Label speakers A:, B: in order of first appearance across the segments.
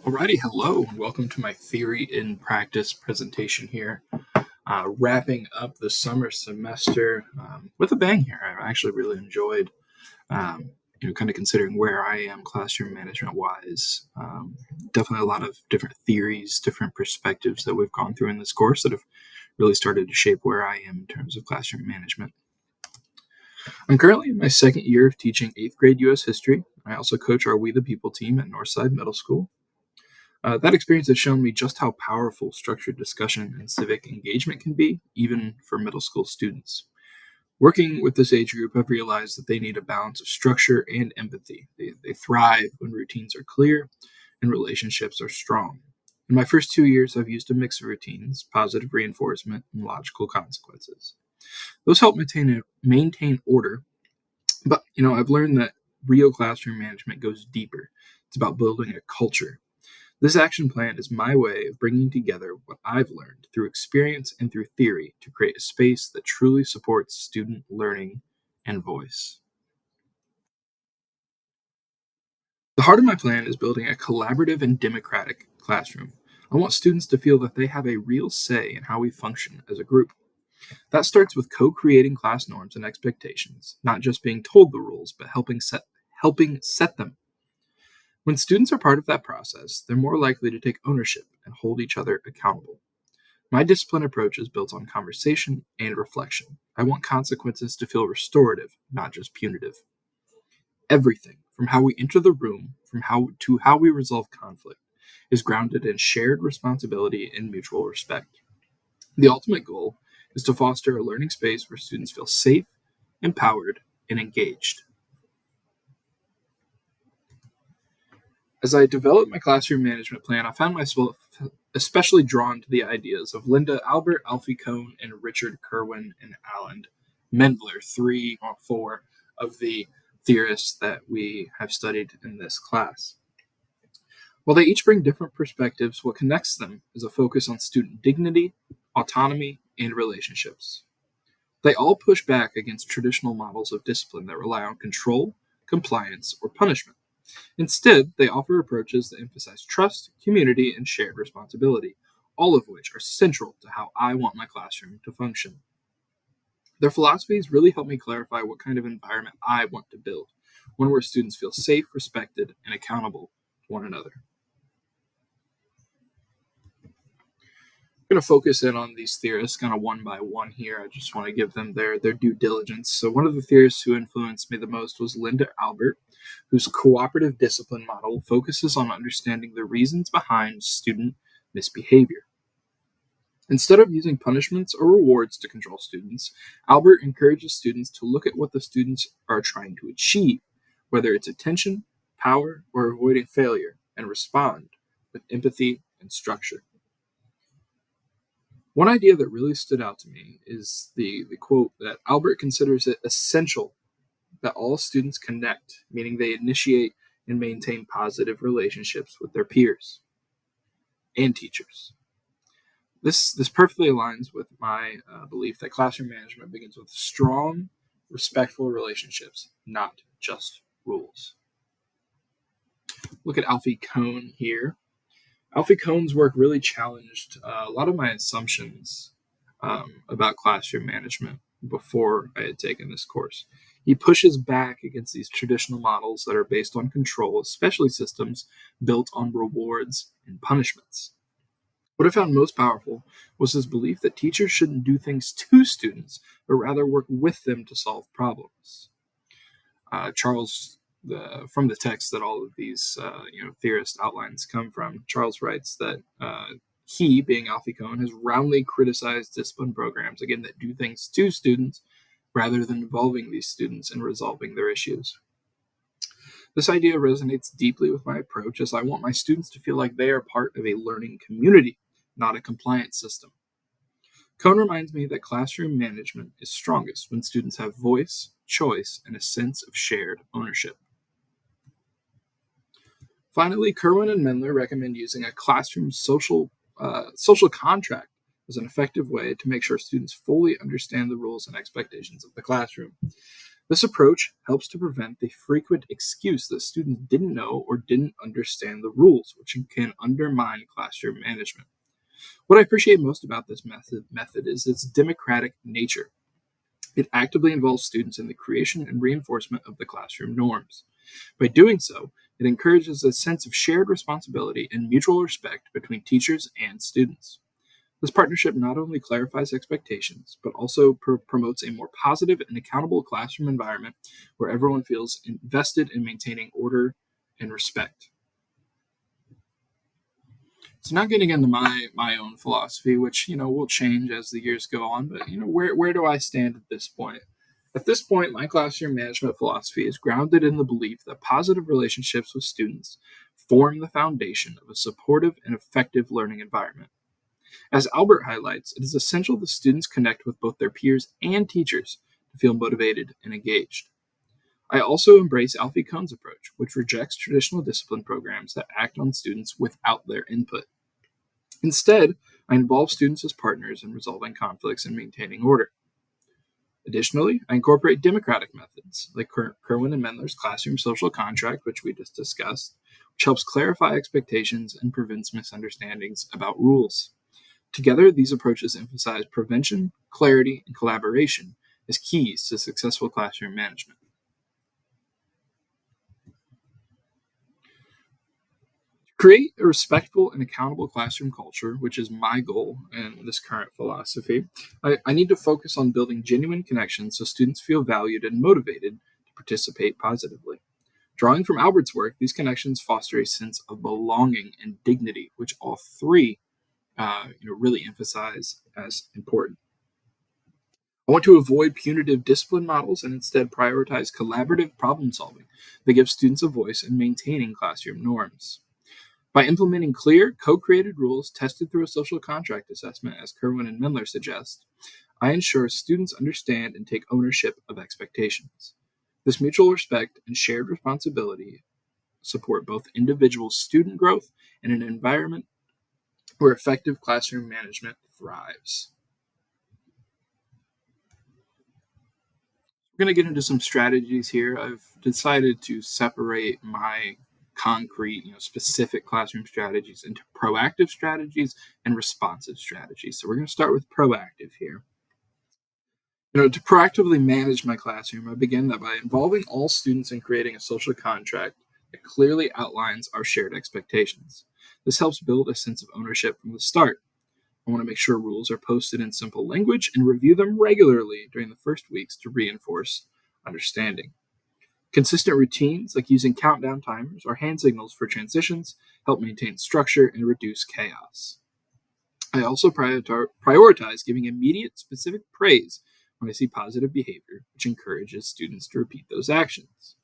A: Alrighty, hello, and welcome to my theory in practice presentation here. Wrapping up the summer semester with a bang here. I've actually really enjoyed, kind of considering where I am classroom management wise. Definitely a lot of different theories, different perspectives that we've gone through in this course that have really started to shape where I am in terms of classroom management. I'm currently in my second year of teaching 8th grade U.S. history. I also coach our We the People team at Northside Middle School. That experience has shown me just how powerful structured discussion and civic engagement can be, even for middle school students. Working with this age group, I've realized that they need a balance of structure and empathy. They thrive when routines are clear and relationships are strong. In my first 2 years, I've used a mix of routines, positive reinforcement, and logical consequences. Those help maintain order, but I've learned that real classroom management goes deeper. It's about building a culture. This action plan is my way of bringing together what I've learned through experience and through theory to create a space that truly supports student learning and voice. The heart of my plan is building a collaborative and democratic classroom. I want students to feel that they have a real say in how we function as a group. That starts with co-creating class norms and expectations, not just being told the rules, but helping set them. When students are part of that process, they're more likely to take ownership and hold each other accountable. My discipline approach is built on conversation and reflection. I want consequences to feel restorative, not just punitive. Everything, from how we enter the room, how we resolve conflict, is grounded in shared responsibility and mutual respect. The ultimate goal is to foster a learning space where students feel safe, empowered, and engaged. As I developed my classroom management plan, I found myself especially drawn to the ideas of Linda Albert, Alfie Kohn, and Richard Kerwin and Alan Mendler, three or four of the theorists that we have studied in this class. While they each bring different perspectives, what connects them is a focus on student dignity, autonomy, and relationships. They all push back against traditional models of discipline that rely on control, compliance, or punishment. Instead, they offer approaches that emphasize trust, community, and shared responsibility, all of which are central to how I want my classroom to function. Their philosophies really help me clarify what kind of environment I want to build, one where students feel safe, respected, and accountable to one another. I'm going to focus in on these theorists kind of one by one here. I just want to give them their due diligence. So one of the theorists who influenced me the most was Linda Albert, whose cooperative discipline model focuses on understanding the reasons behind student misbehavior. Instead of using punishments or rewards to control students, Albert encourages students to look at what the students are trying to achieve, whether it's attention, power, or avoiding failure, and respond with empathy and structure. One idea that really stood out to me is the quote that Albert considers it essential that all students connect, meaning they initiate and maintain positive relationships with their peers and teachers. This perfectly aligns with my belief that classroom management begins with strong, respectful relationships, not just rules. Look at Alfie Kohn here. Alfie Kohn's work really challenged a lot of my assumptions about classroom management before I had taken this course. He pushes back against these traditional models that are based on control, especially systems built on rewards and punishments. What I found most powerful was his belief that teachers shouldn't do things to students, but rather work with them to solve problems. From the text that all of these theorist outlines come from, Charles writes that he, being Alfie Kohn, has roundly criticized discipline programs again that do things to students rather than involving these students in resolving their issues. This idea resonates deeply with my approach, as I want my students to feel like they are part of a learning community, not a compliance system. Kohn reminds me that classroom management is strongest when students have voice, choice, and a sense of shared ownership. Finally, Kerwin and Mendler recommend using a classroom social contract as an effective way to make sure students fully understand the rules and expectations of the classroom. This approach helps to prevent the frequent excuse that students didn't know or didn't understand the rules, which can undermine classroom management. What I appreciate most about this method is its democratic nature. It actively involves students in the creation and reinforcement of the classroom norms. By doing so, it encourages a sense of shared responsibility and mutual respect between teachers and students. This partnership not only clarifies expectations, but also promotes a more positive and accountable classroom environment where everyone feels invested in maintaining order and respect. So now getting into my own philosophy, which will change as the years go on, but where do I stand at this point? At this point, my classroom management philosophy is grounded in the belief that positive relationships with students form the foundation of a supportive and effective learning environment. As Albert highlights, it is essential that students connect with both their peers and teachers to feel motivated and engaged. I also embrace Alfie Kohn's approach, which rejects traditional discipline programs that act on students without their input. Instead, I involve students as partners in resolving conflicts and maintaining order. Additionally, I incorporate democratic methods like Kerwin and Mendler's classroom social contract, which we just discussed, which helps clarify expectations and prevents misunderstandings about rules. Together, these approaches emphasize prevention, clarity, and collaboration as keys to successful classroom management. Create a respectful and accountable classroom culture, which is my goal in this current philosophy. I need to focus on building genuine connections so students feel valued and motivated to participate positively. Drawing from Albert's work, these connections foster a sense of belonging and dignity, which all three really emphasize as important. I want to avoid punitive discipline models and instead prioritize collaborative problem solving that gives students a voice in maintaining classroom norms. By implementing clear, co created rules tested through a social contract assessment, as Kerwin and Mendler suggest, I ensure students understand and take ownership of expectations. This mutual respect and shared responsibility support both individual student growth and an environment where effective classroom management thrives. We're going to get into some strategies here. I've decided to separate my concrete, specific classroom strategies into proactive strategies and responsive strategies. So we're going to start with proactive here. To proactively manage my classroom, I begin that by involving all students in creating a social contract that clearly outlines our shared expectations. This helps build a sense of ownership from the start. I want to make sure rules are posted in simple language and review them regularly during the first weeks to reinforce understanding. Consistent routines, like using countdown timers or hand signals for transitions, help maintain structure and reduce chaos. I also prioritize giving immediate, specific praise when I see positive behavior, which encourages students to repeat those actions.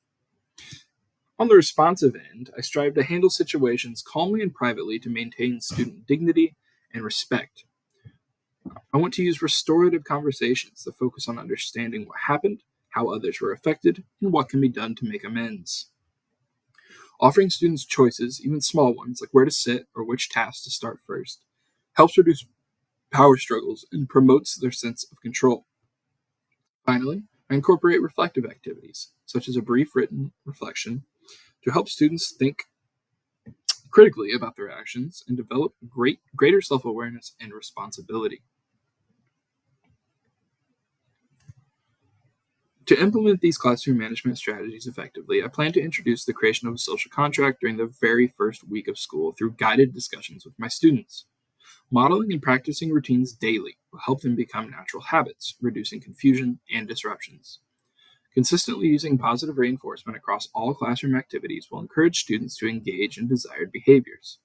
A: On the responsive end, I strive to handle situations calmly and privately to maintain student dignity and respect. I want to use restorative conversations that focus on understanding what happened, how others were affected, and what can be done to make amends. Offering students choices, even small ones, like where to sit or which task to start first, helps reduce power struggles and promotes their sense of control. Finally, I incorporate reflective activities, such as a brief written reflection, to help students think critically about their actions and develop greater self awareness and responsibility. To implement these classroom management strategies effectively, I plan to introduce the creation of a social contract during the very first week of school through guided discussions with my students. Modeling and practicing routines daily will help them become natural habits, reducing confusion and disruptions. Consistently using positive reinforcement across all classroom activities will encourage students to engage in desired behaviors.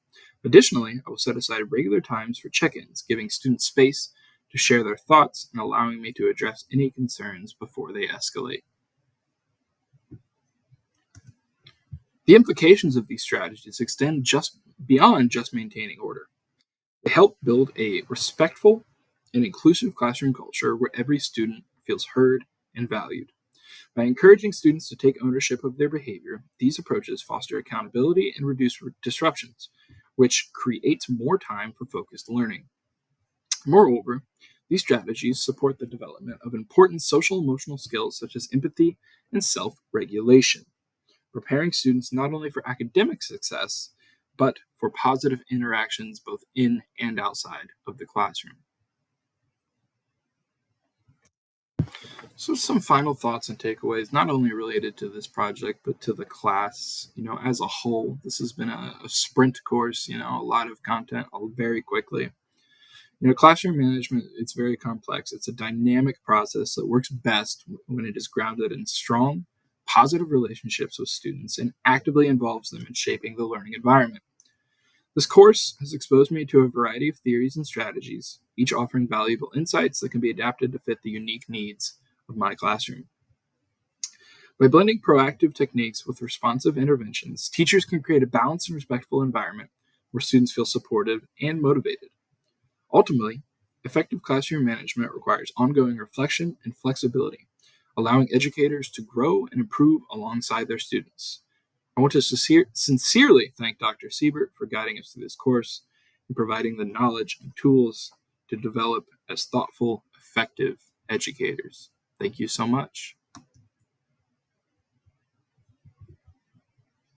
A: Additionally, I will set aside regular times for check ins, giving students space to share their thoughts and allowing me to address any concerns before they escalate. The implications of these strategies extend just beyond just maintaining order. They help build a respectful and inclusive classroom culture where every student feels heard and valued. By encouraging students to take ownership of their behavior, these approaches foster accountability and reduce disruptions, which creates more time for focused learning. Moreover, These strategies support the development of important social emotional skills such as empathy and self regulation, preparing students not only for academic success, but for positive interactions both in and outside of the classroom. So, some final thoughts and takeaways, not only related to this project, but to the class, as a whole. This has been a sprint course, a lot of content very quickly. Classroom management, it's very complex. It's a dynamic process that works best when it is grounded in strong, positive relationships with students and actively involves them in shaping the learning environment. This course has exposed me to a variety of theories and strategies, each offering valuable insights that can be adapted to fit the unique needs of my classroom. By blending proactive techniques with responsive interventions, teachers can create a balanced and respectful environment where students feel supported and motivated. Ultimately, effective classroom management requires ongoing reflection and flexibility, allowing educators to grow and improve alongside their students. I want to sincerely thank Dr. Siebert for guiding us through this course and providing the knowledge and tools to develop as thoughtful, effective educators. Thank you so much.